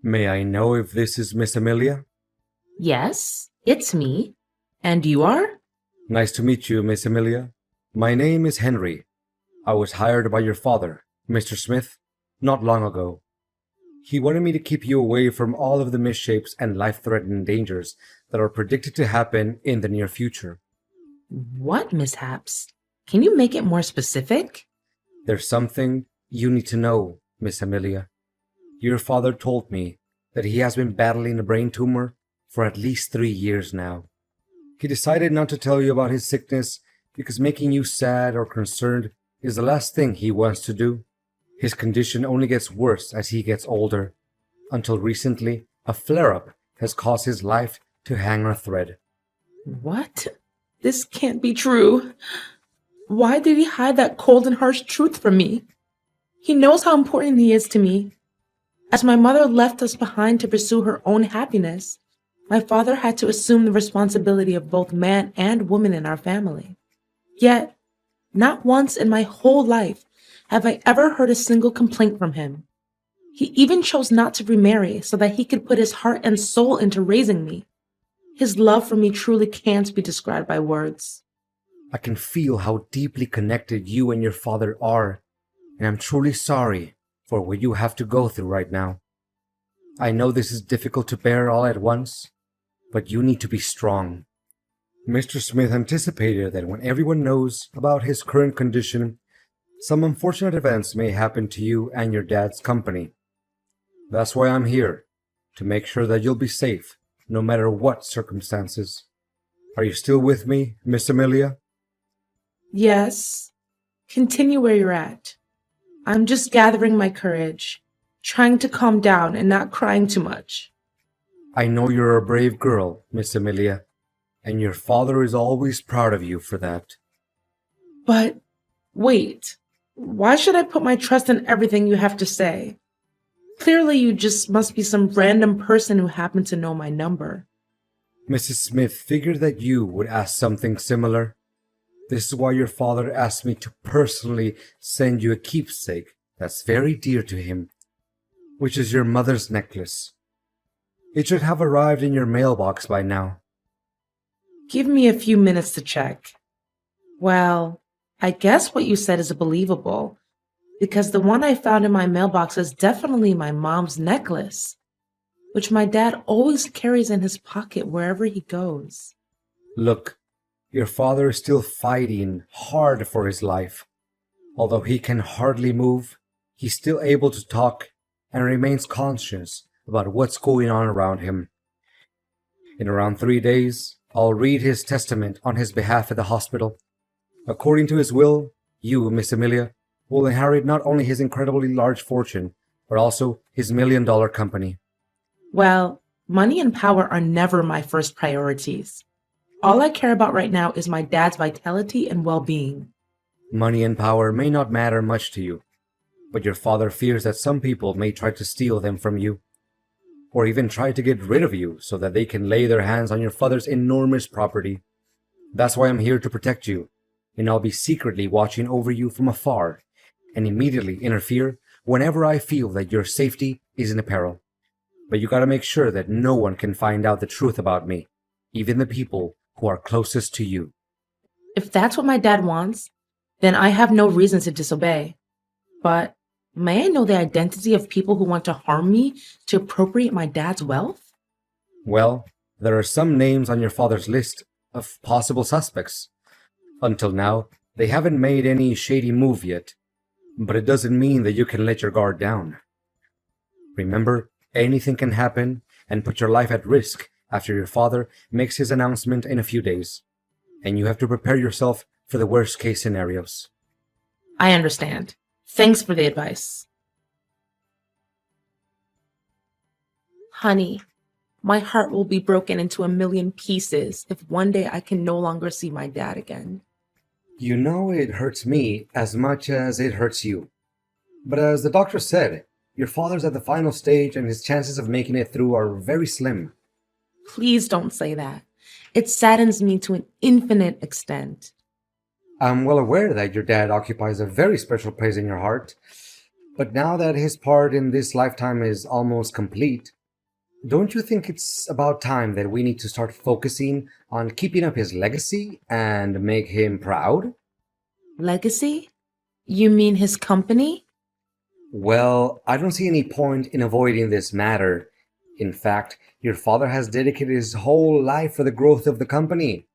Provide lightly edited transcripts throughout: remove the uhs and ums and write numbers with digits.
May I know if this is Miss Amelia? Yes, it's me. And you are? Nice to meet you, Miss Amelia. My name is Henry. I was hired by your father, Mr. Smith, not long ago. He wanted me to keep you away from all of the misshapes and life-threatening dangers that are predicted to happen in the near future. What mishaps? Can you make it more specific? There's something you need to know, Miss Amelia. Your father told me that he has been battling a brain tumor for at least 3 years now. He decided not to tell you about his sickness because making you sad or concerned is the last thing he wants to do. His condition only gets worse as he gets older. Until recently, a flare-up has caused his life to hang on a thread. What? This can't be true. Why did he hide that cold and harsh truth from me? He knows how important he is to me. As my mother left us behind to pursue her own happiness, my father had to assume the responsibility of both man and woman in our family. Yet, not once in my whole life have I ever heard a single complaint from him. He even chose not to remarry so that he could put his heart and soul into raising me. His love for me truly can't be described by words. I can feel how deeply connected you and your father are, and I'm truly sorry for what you have to go through right now. I know this is difficult to bear all at once, but you need to be strong. Mr. Smith anticipated that when everyone knows about his current condition, some unfortunate events may happen to you and your dad's company. That's why I'm here, to make sure that you'll be safe, no matter what circumstances. Are you still with me, Miss Amelia? Yes, continue where you're at. I'm just gathering my courage, trying to calm down and not crying too much. I know you're a brave girl, Miss Amelia, and your father is always proud of you for that. But wait, why should I put my trust in everything you have to say? Clearly, you just must be some random person who happened to know my number. Mrs. Smith figured that you would ask something similar. This is why your father asked me to personally send you a keepsake that's very dear to him, which is your mother's necklace. It should have arrived in your mailbox by now. Give me a few minutes to check. Well, I guess what you said is believable, because the one I found in my mailbox is definitely my mom's necklace, which my dad always carries in his pocket wherever he goes. Look, your father is still fighting hard for his life. Although he can hardly move, he's still able to talk and remains conscious about what's going on around him. In around 3 days, I'll read his testament on his behalf at the hospital. According to his will, you, Miss Amelia, will inherit not only his incredibly large fortune, but also his $1 million company. Well, money and power are never my first priorities. All I care about right now is my dad's vitality and well-being. Money and power may not matter much to you, but your father fears that some people may try to steal them from you, or even try to get rid of you so that they can lay their hands on your father's enormous property. That's why I'm here to protect you, and I'll be secretly watching over you from afar, and immediately interfere whenever I feel that your safety is in peril. But you gotta make sure that no one can find out the truth about me, even the people who are closest to you. If that's what my dad wants, then I have no reason to disobey. But may I know the identity of people who want to harm me to appropriate my dad's wealth? Well, there are some names on your father's list of possible suspects. Until now, they haven't made any shady move yet, but it doesn't mean that you can let your guard down. Remember, anything can happen and put your life at risk after your father makes his announcement in a few days, and you have to prepare yourself for the worst case scenarios. I understand. Thanks for the advice. Honey, my heart will be broken into a million pieces if one day I can no longer see my dad again. You know it hurts me as much as it hurts you. But as the doctor said, your father's at the final stage and his chances of making it through are very slim. Please don't say that. It saddens me to an infinite extent. I'm well aware that your dad occupies a very special place in your heart, But now that his part in this lifetime is almost complete, don't you think it's about time that we need to start focusing on keeping up his legacy and make him proud? Legacy? You mean his company? Well, I don't see any point in avoiding this matter. In fact, your father has dedicated his whole life for the growth of the company.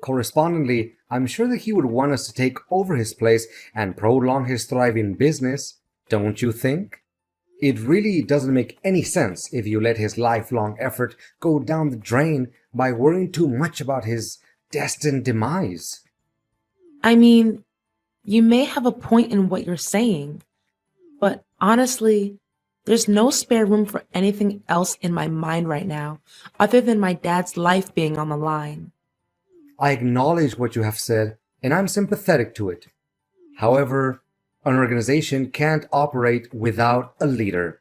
Correspondingly, I'm sure that he would want us to take over his place and prolong his thriving business, don't you think? It really doesn't make any sense if you let his lifelong effort go down the drain by worrying too much about his destined demise. I mean, you may have a point in what you're saying, but honestly, there's no spare room for anything else in my mind right now, other than my dad's life being on the line. I acknowledge what you have said, and I'm sympathetic to it. However, an organization can't operate without a leader.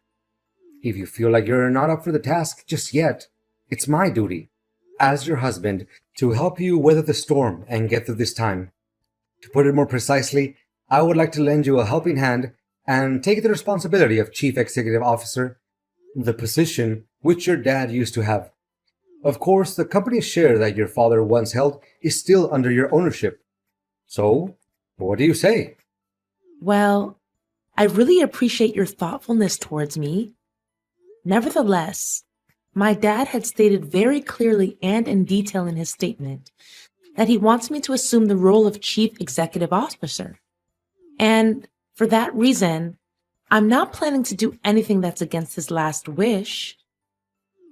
If you feel like you're not up for the task just yet, it's my duty, as your husband, to help you weather the storm and get through this time. To put it more precisely, I would like to lend you a helping hand and take the responsibility of Chief Executive Officer, the position which your dad used to have. Of course, the company share that your father once held is still under your ownership. So, what do you say? Well, I really appreciate your thoughtfulness towards me. Nevertheless, my dad had stated very clearly and in detail in his statement that he wants me to assume the role of Chief Executive Officer. And for that reason, I'm not planning to do anything that's against his last wish.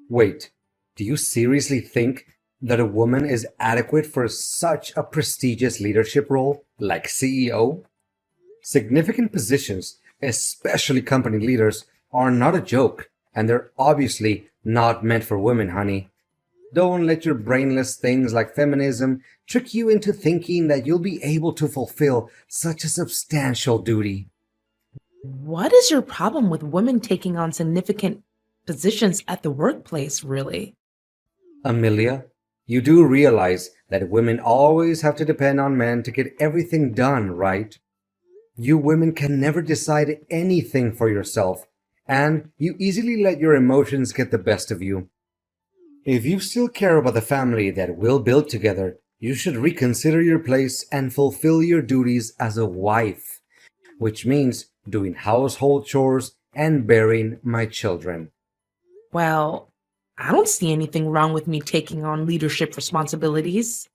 Wait, do you seriously think that a woman is adequate for such a prestigious leadership role like CEO? Significant positions, especially company leaders, are not a joke, and they're obviously not meant for women, honey. Don't let your brainless things like feminism trick you into thinking that you'll be able to fulfill such a substantial duty. What is your problem with women taking on significant positions at the workplace, really? Amelia, you do realize that women always have to depend on men to get everything done, right? You women can never decide anything for yourself, and you easily let your emotions get the best of you. If you still care about the family that we'll build together, you should reconsider your place and fulfill your duties as a wife, which means doing household chores and bearing my children. Well, I don't see anything wrong with me taking on leadership responsibilities.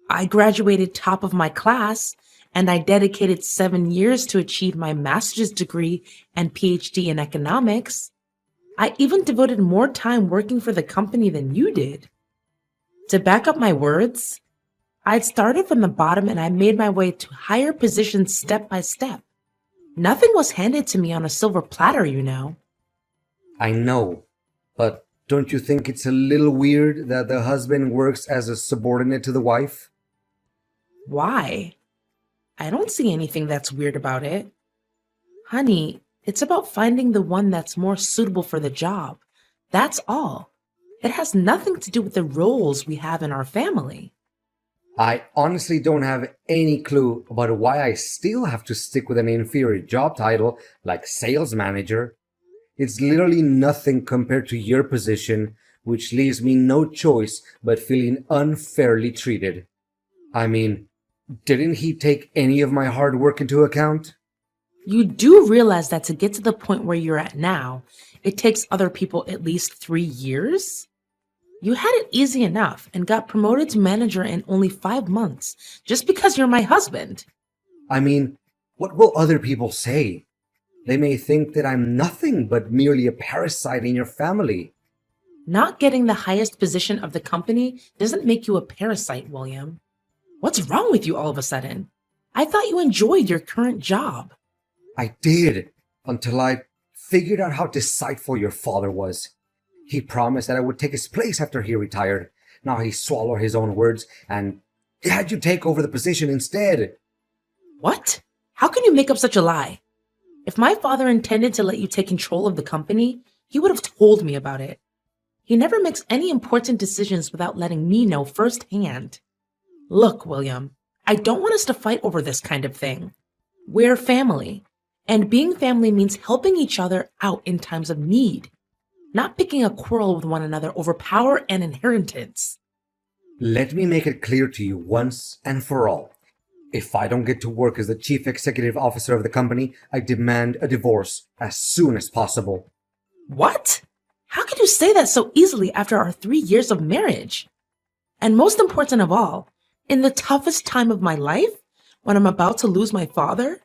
I graduated top of my class, and I dedicated 7 years to achieve my master's degree and PhD in economics. I even devoted more time working for the company than you did. To back up my words, I'd started from the bottom and I made my way to higher positions step by step. Nothing was handed to me on a silver platter, you know. I know, but don't you think it's a little weird that the husband works as a subordinate to the wife? Why? I don't see anything that's weird about it. Honey, it's about finding the one that's more suitable for the job. That's all. It has nothing to do with the roles we have in our family. I honestly don't have any clue about why I still have to stick with an inferior job title like sales manager. It's literally nothing compared to your position, which leaves me no choice but feeling unfairly treated. I mean, didn't he take any of my hard work into account? You do realize that to get to the point where you're at now, it takes other people at least 3 years? You had it easy enough and got promoted to manager in only 5 months just because you're my husband. I mean, what will other people say? They may think that I'm nothing but merely a parasite in your family. Not getting the highest position of the company doesn't make you a parasite, William. What's wrong with you all of a sudden? I thought you enjoyed your current job. I did, until I figured out how deceitful your father was. He promised that I would take his place after he retired. Now he swallowed his own words and had you take over the position instead. What? How can you make up such a lie? If my father intended to let you take control of the company, he would have told me about it. He never makes any important decisions without letting me know firsthand. Look, William, I don't want us to fight over this kind of thing. We're family, And being family means helping each other out in times of need, not picking a quarrel with one another over power and inheritance. Let me make it clear to you once and for all. If I don't get to work as the chief executive officer of the company, I demand a divorce as soon as possible. What? How could you say that so easily after our 3 years of marriage? And most important of all, in the toughest time of my life, when I'm about to lose my father?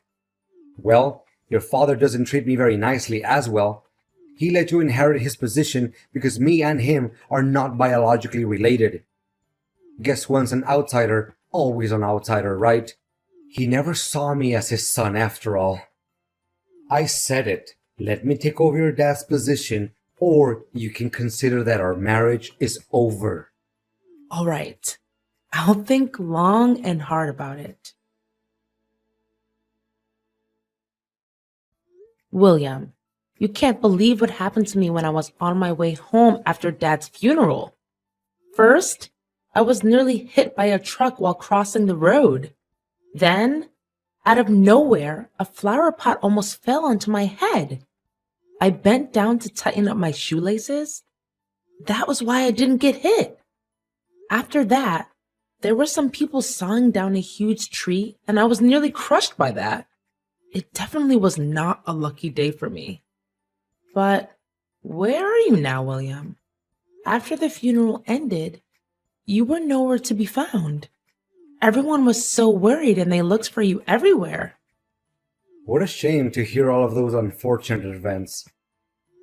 Well, your father doesn't treat me very nicely as well. He let you inherit his position because me and him are not biologically related. Guess once an outsider, always an outsider, right? He never saw me as his son after all. I said it. Let me take over your dad's position, or you can consider that our marriage is over. All right. I'll think long and hard about it. William, you can't believe what happened to me when I was on my way home after Dad's funeral. First, I was nearly hit by a truck while crossing the road. Then, out of nowhere, a flower pot almost fell onto my head. I bent down to tighten up my shoelaces. That was why I didn't get hit. After that, there were some people sawing down a huge tree, and I was nearly crushed by that. It definitely was not a lucky day for me. But where are you now, William? After the funeral ended, you were nowhere to be found. Everyone was so worried and they looked for you everywhere. What a shame to hear all of those unfortunate events.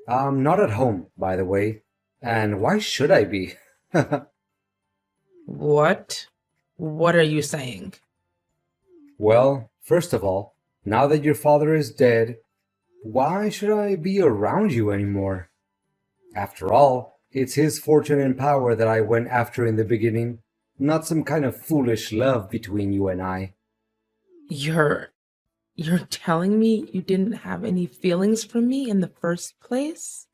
I'm not at home, by the way. And why should I be? What? What are you saying? Well, first of all, now that your father is dead, why should I be around you anymore? After all, it's his fortune and power that I went after in the beginning, not some kind of foolish love between you and I. You're telling me you didn't have any feelings for me in the first place?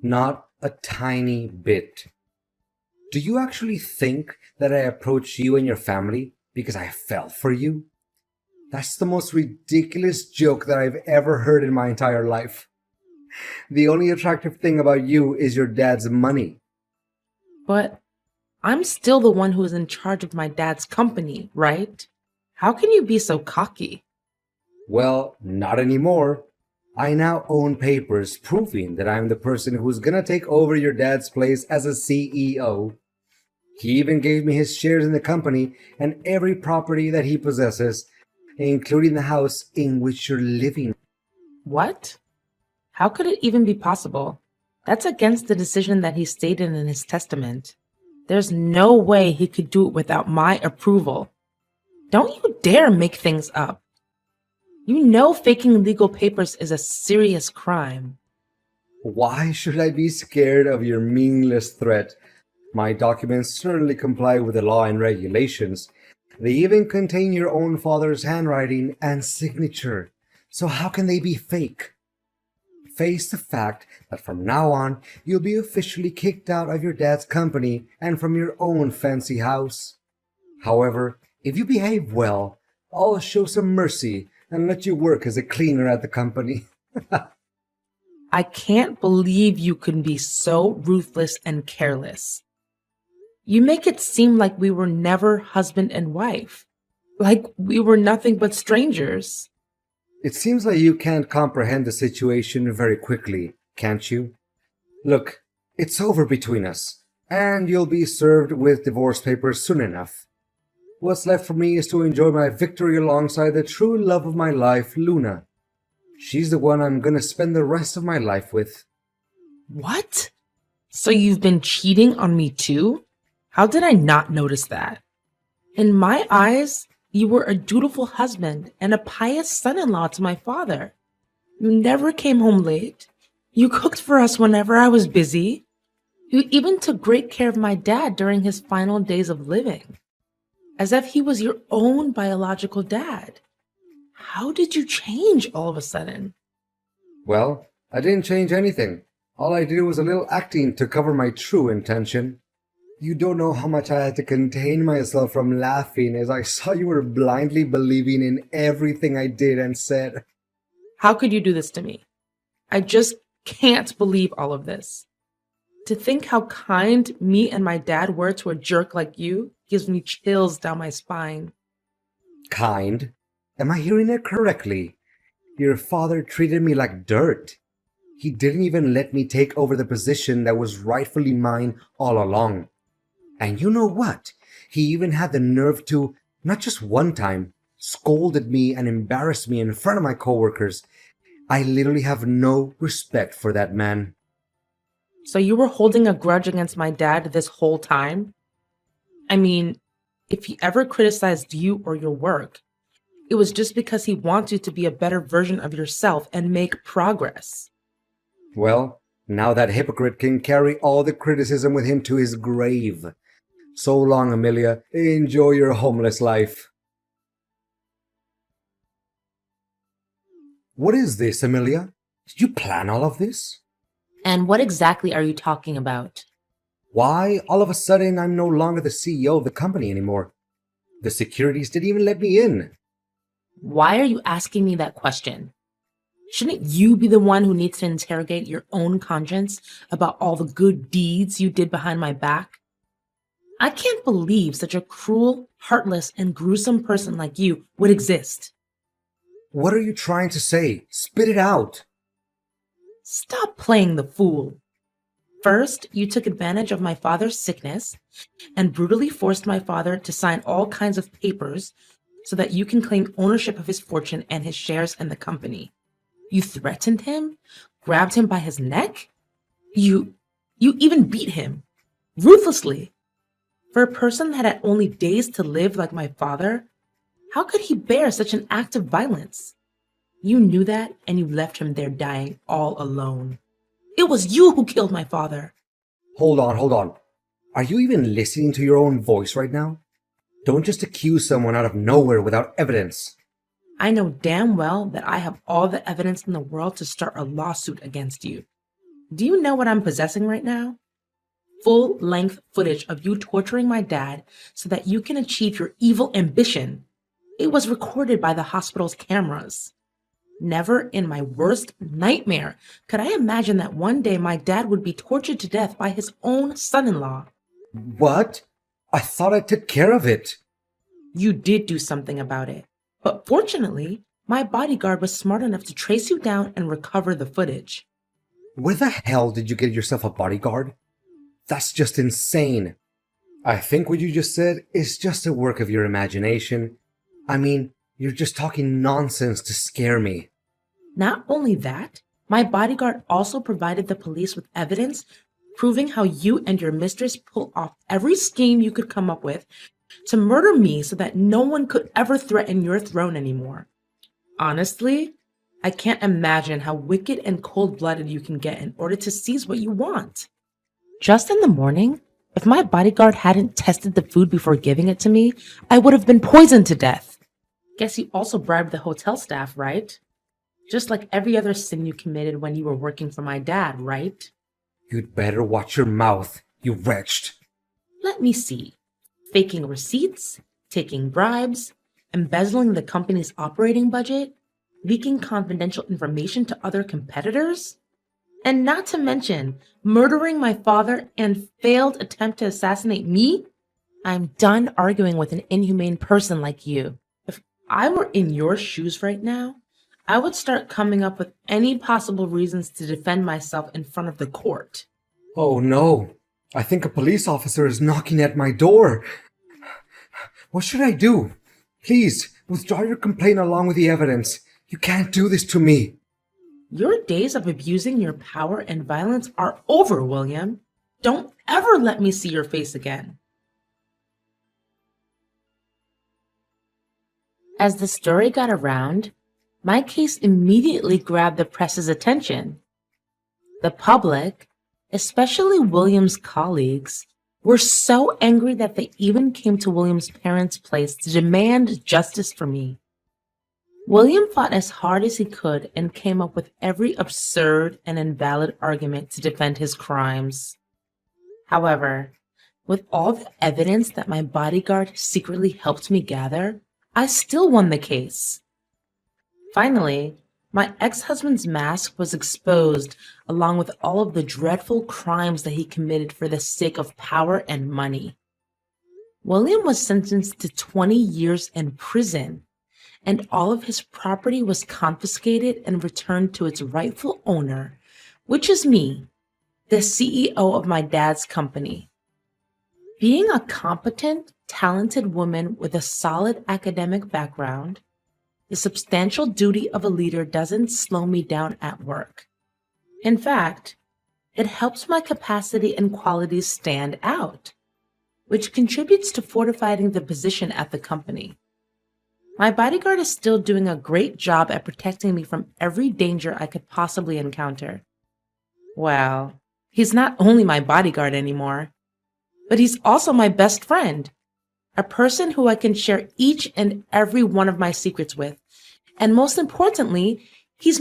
Not a tiny bit. Do you actually think that I approached you and your family because I fell for you? That's the most ridiculous joke that I've ever heard in my entire life. The only attractive thing about you is your dad's money. But I'm still the one who is in charge of my dad's company, right? How can you be so cocky? Well, not anymore. I now own papers proving that I'm the person who's gonna take over your dad's place as a CEO. He even gave me his shares in the company and every property that he possesses, including the house in which you're living. What? How could it even be possible? That's against the decision that he stated in his testament. There's no way he could do it without my approval. Don't you dare make things up. You know faking legal papers is a serious crime. Why should I be scared of your meaningless threat? My documents certainly comply with the law and regulations. They even contain your own father's handwriting and signature. So how can they be fake? Face the fact that from now on, you'll be officially kicked out of your dad's company and from your own fancy house. However, if you behave well, I'll show some mercy and let you work as a cleaner at the company. I can't believe you can be so ruthless and careless. You make it seem like we were never husband and wife, like we were nothing but strangers. It seems like you can't comprehend the situation very quickly, can't you? Look, it's over between us, and you'll be served with divorce papers soon enough. What's left for me is to enjoy my victory alongside the true love of my life, Luna. She's the one I'm gonna spend the rest of my life with. What? So you've been cheating on me too? How did I not notice that? In my eyes, you were a dutiful husband and a pious son-in-law to my father. You never came home late. You cooked for us whenever I was busy. You even took great care of my dad during his final days of living, as if he was your own biological dad. How did you change all of a sudden? Well, I didn't change anything. All I did was a little acting to cover my true intention. You don't know how much I had to contain myself from laughing as I saw you were blindly believing in everything I did and said. How could you do this to me? I just can't believe all of this. To think how kind me and my dad were to a jerk like you gives me chills down my spine. Kind? Am I hearing it correctly? Your father treated me like dirt. He didn't even let me take over the position that was rightfully mine all along. And you know what? He even had the nerve to, not just one time, scolded me and embarrassed me in front of my coworkers. I literally have no respect for that man. So you were holding a grudge against my dad this whole time? I mean, if he ever criticized you or your work, it was just because he wants you to be a better version of yourself and make progress. Well, now that hypocrite can carry all the criticism with him to his grave. So long, Amelia. Enjoy your homeless life. What is this, Amelia? Did you plan all of this? And what exactly are you talking about? Why, all of a sudden, I'm no longer the CEO of the company anymore. The securities didn't even let me in. Why are you asking me that question? Shouldn't you be the one who needs to interrogate your own conscience about all the good deeds you did behind my back? I can't believe such a cruel, heartless, and gruesome person like you would exist. What are you trying to say? Spit it out. Stop playing the fool. First, you took advantage of my father's sickness and brutally forced my father to sign all kinds of papers so that you can claim ownership of his fortune and his shares in the company. You threatened him, grabbed him by his neck. You even beat him, ruthlessly. For a person that had only days to live like my father, how could he bear such an act of violence? You knew that, and you left him there dying all alone. It was you who killed my father. Hold on. Are you even listening to your own voice right now? Don't just accuse someone out of nowhere without evidence. I know damn well that I have all the evidence in the world to start a lawsuit against you. Do you know what I'm possessing right now? Full-length footage of you torturing my dad so that you can achieve your evil ambition. It was recorded by the hospital's cameras. Never in my worst nightmare could I imagine that one day my dad would be tortured to death by his own son-in-law. What? I thought I took care of it. You did do something about it. But fortunately, my bodyguard was smart enough to trace you down and recover the footage. Where the hell did you get yourself a bodyguard? That's just insane. I think what you just said is just a work of your imagination. I mean, you're just talking nonsense to scare me. Not only that, my bodyguard also provided the police with evidence proving how you and your mistress pulled off every scheme you could come up with to murder me so that no one could ever threaten your throne anymore. Honestly, I can't imagine how wicked and cold-blooded you can get in order to seize what you want. Just in the morning, if my bodyguard hadn't tested the food before giving it to me, I would have been poisoned to death. Guess you also bribed the hotel staff, right? Just like every other sin you committed when you were working for my dad, right? You'd better watch your mouth, you wretched. Let me see. Faking receipts, taking bribes, embezzling the company's operating budget, leaking confidential information to other competitors, and not to mention murdering my father and failed attempt to assassinate me? I'm done arguing with an inhumane person like you. If I were in your shoes right now, I would start coming up with any possible reasons to defend myself in front of the court. Oh no, I think a police officer is knocking at my door. What should I do? Please, withdraw your complaint along with the evidence. You can't do this to me. Your days of abusing your power and violence are over, William. Don't ever let me see your face again. As the story got around, my case immediately grabbed the press's attention. The public, especially William's colleagues, were so angry that they even came to William's parents' place to demand justice for me. William fought as hard as he could and came up with every absurd and invalid argument to defend his crimes. However, with all the evidence that my bodyguard secretly helped me gather, I still won the case. Finally, My ex-husband's mask was exposed along with all of the dreadful crimes that he committed for the sake of power and money. William was sentenced to 20 years in prison, and all of his property was confiscated and returned to its rightful owner, which is me, the CEO of my dad's company. Being a competent, talented woman with a solid academic background, the substantial duty of a leader doesn't slow me down at work. In fact, it helps my capacity and qualities stand out, which contributes to fortifying the position at the company. My bodyguard is still doing a great job at protecting me from every danger I could possibly encounter. Well, he's not only my bodyguard anymore, but he's also my best friend, a person who I can share each and every one of my secrets with. And most importantly,